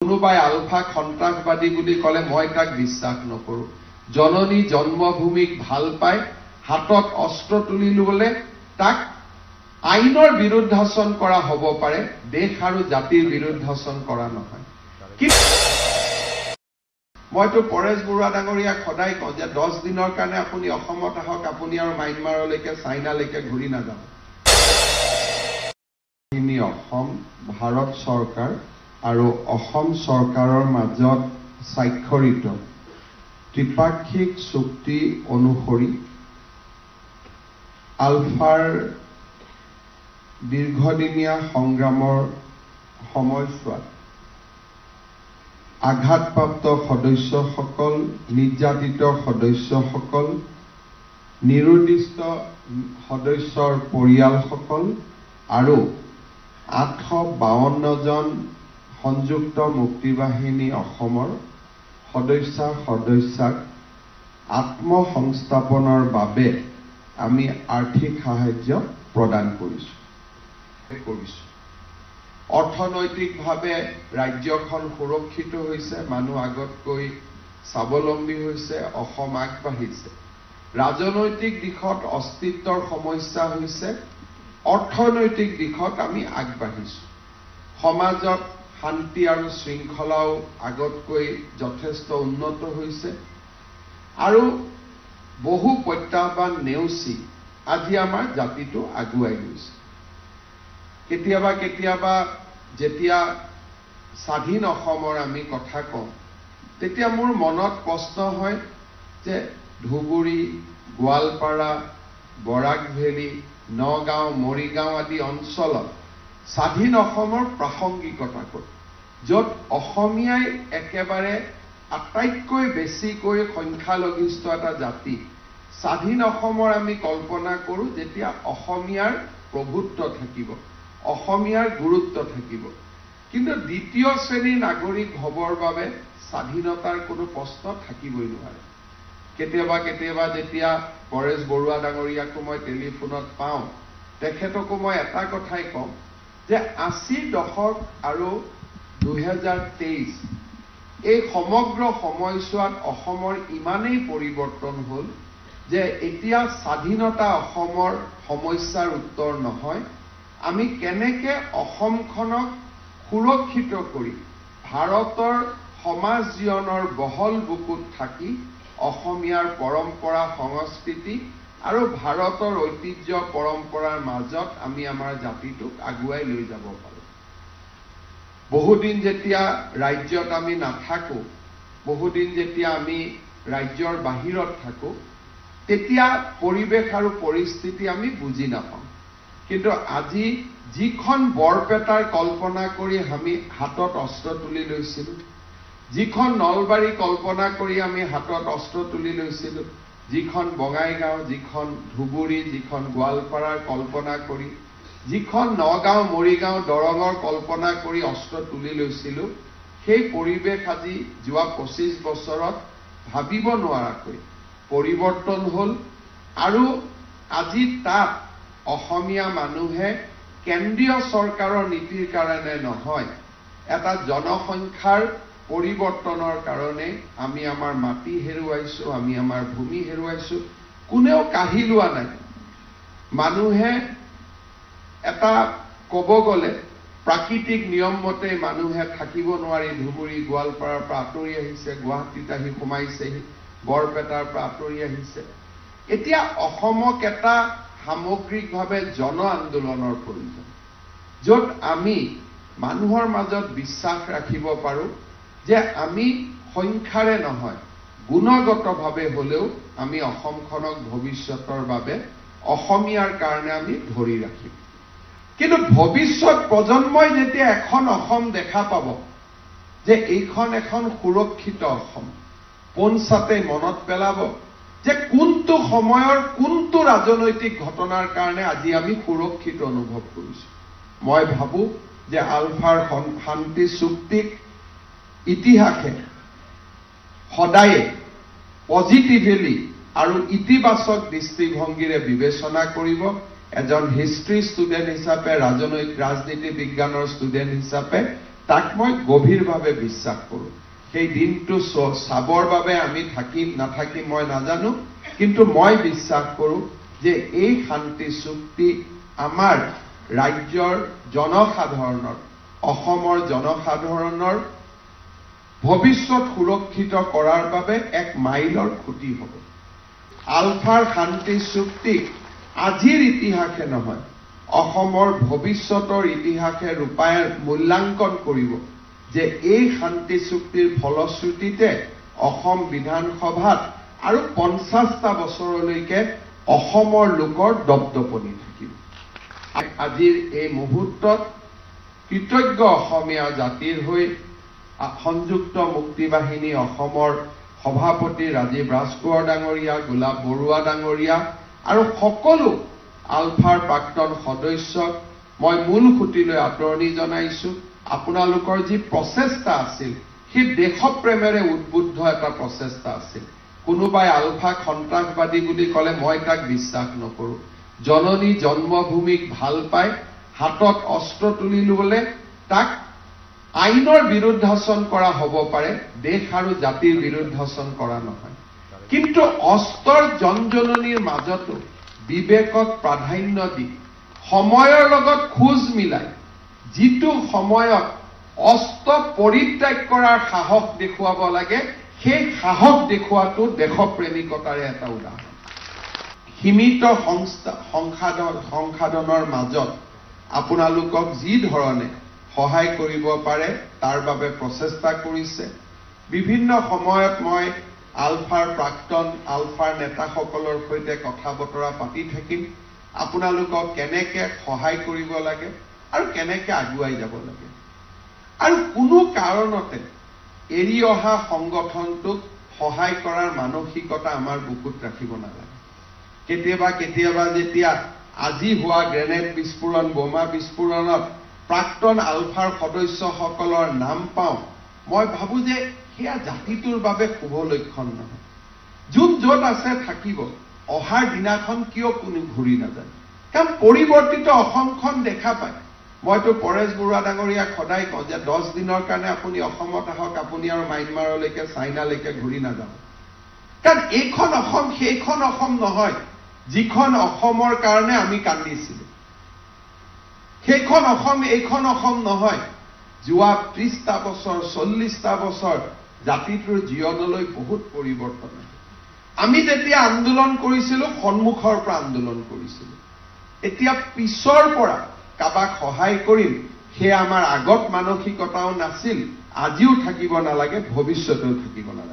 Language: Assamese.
কোনোবাই আলফা সন্ত্ৰাসবাদী বুলি ক'লে মই তাক বিশ্বাস নকৰো। জননী জন্মভূমিক ভাল পায় হাতত অস্ত্ৰ তুলি ল'লে তাক আইনৰ বিৰুদ্ধাচৰণ কৰা হ'ব পাৰে, দেশ আৰু জাতিৰ বিৰুদ্ধাচৰণ কৰা নহয়। মইতো পৰেশ বৰুৱা ডাঙৰীয়াক সদায় কওঁ যে 10 দিনৰ কাৰণে আপুনি অসমত আহক, আপুনি আৰু মাইনমাৰলৈকে চাইনালৈকে ঘূৰি নাযাব। অসম ভাৰত চৰকাৰ আৰু অসম চৰকাৰৰ মাজত স্বাক্ষৰিত ত্ৰিপাক্ষিক চুক্তি অনুসৰি আলফাৰ দীৰ্ঘদিনীয়া সংগ্ৰামৰ সময়ছোৱাত আঘাতপ্ৰাপ্ত সদস্যসকল, নিৰ্যাতিত সদস্যসকল, নিৰুদ্দিষ্ট সদস্যৰ পৰিয়ালসকল আৰু 852 জন সংযুক্ত মুক্তিবাহিনী অসমৰ সদস্যাক আত্মসংস্থাপনৰ বাবে আমি আৰ্থিক সাহায্য প্ৰদান কৰিছো। অৰ্থনৈতিকভাৱে ৰাজ্যখন সুৰক্ষিত হৈছে, মানুহ আগতকৈ স্বাৱলম্বী হৈছে, অসম আগবাঢ়িছে। ৰাজনৈতিক দিশত অস্তিত্বৰ সমস্যা হৈছে, অৰ্থনৈতিক দিশত আমি আগবাঢ়িছো। সমাজত শান্তি আৰু শৃংখলাও আগতকৈ যথেষ্ট উন্নত হৈছে আৰু বহু প্ৰত্যাহ্বান নেওচি আজি আমাৰ জাতিটো আগুৱাই গৈছে। কেতিয়াবা যেতিয়া স্বাধীন অসমৰ আমি কথা কওঁ, তেতিয়া মোৰ মনত প্ৰশ্ন হয় যে ধুবুৰী, গোৱালপাৰা, বৰাক ভেলী, নগাঁও, মৰিগাঁও আদি অঞ্চলত স্বাধীন অসমৰ প্ৰাসংগিকতা ক'ত, য'ত অসমীয়াই একেবাৰে আটাইতকৈ বেছিকৈ সংখ্যালঘিষ্ঠ এটা জাতি। স্বাধীন অসমৰ আমি কল্পনা কৰোঁ যেতিয়া অসমীয়াৰ প্ৰভুত্ব থাকিব, অসমীয়াৰ গুৰুত্ব থাকিব। কিন্তু দ্বিতীয় শ্ৰেণীৰ নাগৰিক হ'বৰ বাবে স্বাধীনতাৰ কোনো প্ৰশ্ন থাকিবই নোৱাৰে। কেতিয়াবা যেতিয়া পৰেশ বৰুৱা ডাঙৰীয়াকো মই টেলিফোনত পাওঁ, তেখেতকো মই এটা কথাই কওঁ যে 80 দশক আৰু 2023 এই সমগ্ৰ সময়ছোৱাত অসমৰ ইমানেই পৰিৱৰ্তন হ'ল যে এতিয়া স্বাধীনতা অসমৰ সমস্যাৰ উত্তৰ নহয়, আমি কেনেকে অসমখনক সুৰক্ষিত কৰি ভাৰতৰ সমাজ জীৱনৰ বহল বুকুত থাকি অসমীয়াৰ পৰম্পৰা, সংস্কৃতি আৰু ভাৰতৰ ঐতিহ্য পৰম্পৰাৰ মাজত আমি আমাৰ জাতিটোক আগুৱাই লৈ যাব পাৰোঁ। বহুদিন যেতিয়া ৰাজ্যত আমি নাথাকোঁ, বহুদিন যেতিয়া আমি ৰাজ্যৰ বাহিৰত থাকোঁ, তেতিয়া পৰিৱেশ আৰু পৰিস্থিতি আমি বুজি নাপাওঁ। কিন্তু আজি যিখন বৰপেটাৰ কল্পনা কৰি আমি হাতত অস্ত্ৰ তুলি লৈছিলোঁ, যিখন নলবাৰী কল্পনা কৰি আমি হাতত অস্ত্ৰ তুলি লৈছিলোঁ, যিখন বঙাইগাঁও, যিখন ধুবুৰী, যিখন গোৱালপাৰাৰ কল্পনা কৰি, যিখন নগাঁও, মৰিগাঁও, দৰঙৰ কল্পনা কৰি অস্ত্ৰ তুলি লৈছিলোঁ, সেই পৰিৱেশ আজি যোৱা 25 বছৰত ভাবিব নোৱাৰাকৈ পৰিৱৰ্তন হ'ল। আৰু আজি তাত অসমীয়া মানুহে কেন্দ্ৰীয় চৰকাৰৰ নীতিৰ কাৰণে নহয়, এটা জনসংখ্যাৰ পৰিৱৰ্তনৰ কাৰণে আমি আমাৰ মাটি হেৰুৱাইছোঁ, আমি আমাৰ ভূমি হেৰুৱাইছোঁ। কোনেও কাঢ়ি লোৱা নাই। মানুহে এটা ক'ব গ'লে প্ৰাকৃতিক নিয়ম মতে মানুহে থাকিব নোৱাৰি ধুবুৰী, গোৱালপাৰাৰ পৰা আঁতৰি আহিছে, গুৱাহাটীত আহি সোমাইছেহি, বৰপেটাৰ পৰা আঁতৰি আহিছে। এতিয়া অসমক এটা সামগ্ৰিকভাৱে জন আন্দোলনৰ প্ৰয়োজন, য'ত আমি মানুহৰ মাজত বিশ্বাস ৰাখিব পাৰোঁ যে আমি সংখ্যাৰে নহয়, গুণগতভাৱে হ'লেও আমি অসমখনক ভৱিষ্যতৰ বাবে অসমীয়াৰ কাৰণে আমি ধৰি ৰাখিম। কিন্তু ভৱিষ্যত প্ৰজন্মই যেতিয়া এখন অসম দেখা পাব যে এইখন এখন সুৰক্ষিত অসম, পোনছাতে মনত পেলাব যে কোনটো সময়ৰ কোনটো ৰাজনৈতিক ঘটনাৰ কাৰণে আজি আমি সুৰক্ষিত অনুভৱ কৰিছোঁ। মই ভাবোঁ যে আলফাৰ শান্তি চুক্তিক ইতিহাসে সদায়ে পজিটিভলি আৰু ইতিবাচক দৃষ্টিভংগীৰে বিবেচনা কৰিব। এজন হিষ্ট্ৰী ষ্টুডেণ্ট হিচাপে, ৰাজনীতি বিজ্ঞানৰ ষ্টুডেণ্ট হিচাপে তাক মই গভীৰভাৱে বিশ্বাস কৰোঁ। সেই দিনটো চাবৰ বাবে আমি থাকিম নাথাকিম মই নাজানো, কিন্তু মই বিশ্বাস কৰোঁ যে এই শান্তি চুক্তি আমাৰ ৰাজ্যৰ জনসাধাৰণৰ, অসমৰ জনসাধাৰণৰ ভৱিষ্যত সুৰক্ষিত কৰাৰ বাবে এক মাইলৰ খুঁটি হ'ব। আলফাৰ শান্তি চুক্তিক আজিৰ ইতিহাসে নহয়, অসমৰ ভৱিষ্যতৰ ইতিহাসে মূল্যাংকন কৰিব যে এই শান্তি চুক্তিৰ ফলশ্ৰুতিতে অসম বিধানসভাত আৰু 50টা বছৰলৈকে অসমৰ লোকৰ দপদপনি থাকিব। আজিৰ এই মুহূৰ্তত কৃতজ্ঞ অসমীয়া জাতিৰ হৈ সংযুক্ত মুক্তি বাহিনী অসমৰ সভাপতি ৰাজীৱ ৰাজকোঁৱৰ ডাঙৰীয়া, গোলাপ বৰুৱা ডাঙৰীয়া আৰু সকলো আলফাৰ প্ৰাক্তন সদস্যক মই মূল খুঁটিলৈ আদৰণি জনাইছোঁ। আপোনালোকৰ যি প্ৰচেষ্টা আছিল, সেই দেশপ্ৰেমেৰে উদ্বুদ্ধ এটা প্ৰচেষ্টা আছিল। কোনোবাই আলফাক সন্ত্ৰাসবাদী বুলি ক'লে মই তাক বিশ্বাস নকৰোঁ। জননী জন্মভূমিক ভাল পাই হাতত অস্ত্ৰ তুলি ল'লে তাক আইনৰ বিৰুদ্ধাচৰণ কৰা হ'ব পাৰে, দেশ আৰু জাতিৰ বিৰুদ্ধাচৰণ কৰা নহয়। কিন্তু অস্ত্ৰৰ জনজননীৰ মাজতো বিবেকত প্ৰাধান্য দি সময়ৰ লগত খোজ মিলাই যিটো সময়ত অস্ত্ৰ পৰিত্যাগ কৰাৰ সাহস দেখুৱাব লাগে, সেই সাহস দেখুৱাটো দেশপ্ৰেমিকতাৰে এটা উদাহৰণ। সীমিত সংসাধনৰ মাজত আপোনালোকক যি ধৰণে সহায় কৰিব পাৰে তাৰ বাবে প্ৰচেষ্টা কৰিছে। বিভিন্ন সময়ত মই আলফাৰ নেতাসকলৰ সৈতে কথা বতৰা পাতি থাকিম, আপোনালোকক কেনেকৈ সহায় কৰিব লাগে আৰু কেনেকৈ আগুৱাই যাব লাগে। আৰু কোনো কাৰণতে এৰি অহা সংগঠনটোক সহায় কৰাৰ মানসিকতা আমাৰ বুকুত ৰাখিব নালাগে। কেতিয়াবা যেতিয়া আজি হোৱা গ্ৰেনেড বিস্ফোৰণ, বোমা বিস্ফোৰণত প্ৰাক্তন আলফাৰ সদস্যসকলৰ নাম পাওঁ, মই ভাবোঁ যে সেয়া জাতিটোৰ বাবে শুভ লক্ষণ নহয়। যোন য'ত আছে থাকিব, অহাৰ দিনাখন কিয় কোনো ঘূৰি নাযায়। কাৰণ পৰিৱৰ্তিত অসমখন দেখা পায়। মইতো পৰেশ বৰুৱা ডাঙৰীয়াক সদায় কওঁ যে 10 দিনৰ কাৰণে আপুনি অসমত আহক, আপুনি আৰু ম্যানমাৰলৈকে চাইনালৈকে ঘূৰি নাযাব। কাৰণ এইখন অসম সেইখন অসম নহয় যিখন অসমৰ কাৰণে আমি কান্দিছিলোঁ। সেইখন অসম এইখন অসম নহয়। যোৱা 30টা বছৰ 40টা বছৰ জাতিটোৰ জীৱনলৈ বহুত পৰিৱৰ্তন আছে। আমি যেতিয়া আন্দোলন কৰিছিলোঁ, সন্মুখৰ পৰা আন্দোলন কৰিছিলোঁ। এতিয়া পিছৰ পৰা কাবাক সহায় কৰিম, সেয়া আমাৰ আগত মানসিকতাও নাছিল, আজিও থাকিব নালাগে, ভৱিষ্যতেও থাকিব নালাগে।